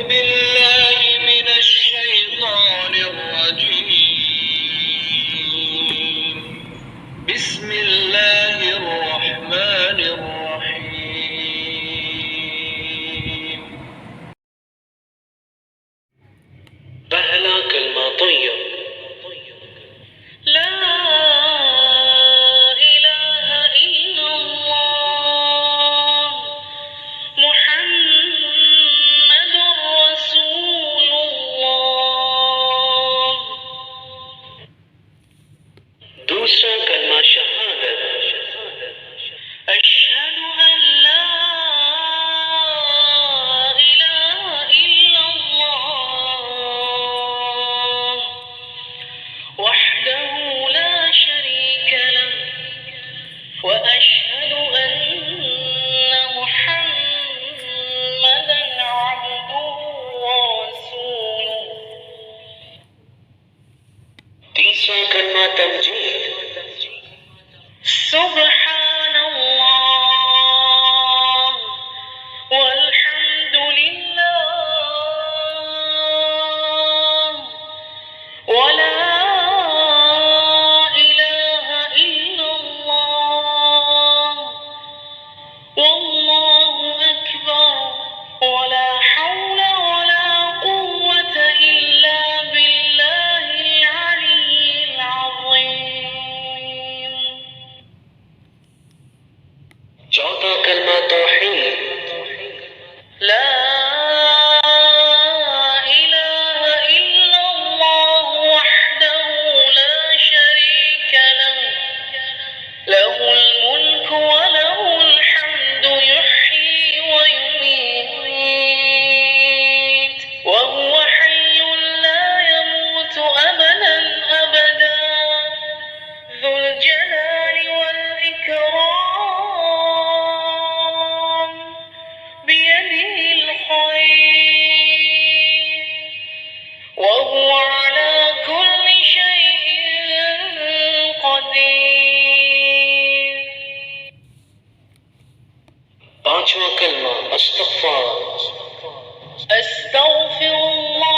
بالله من الشيطان الرجيم. بسم الله الرحمن الرحيم. पहला कलमा तय्यब। ला इलाहा इल्लल्लाह मुहम्मदुर रसूलुल्लाह। दूसरा कलमा शहादत। अशहदु अन ला इलाहा इल्लल्लाह वहदहु ला शरीक लह व अशहदु अन्ना मुहम्मदन अब्दुहु व रसूलुहु। तीसरा कलमा तमजीद। सुब्हानल्लाह वल्हम्दुलिल्लाह वला इलाहा इल्लल्लाह वल्लाहु अकबर वला हौला वला कुव्वता इल्ला बिल्लाहिल अलिय्यिल अज़ीम। चौथा कलमा तौहीद। ला इलाहा इल्लल्लाह वहदहु ला शरीक लह लहुल मुल्कु व लहुल हम्दु युह्यी व युमीत व हुव हय्युन ला यमूतु अबदन अबदा ज़ुल जलालि वल इकराम बियदिहिल खैर व हुव अला कुल्लि शैइन क़दीर। पांचवा कलमा अस्तग़फ़ार। अस्तग़फ़िरुल्लाह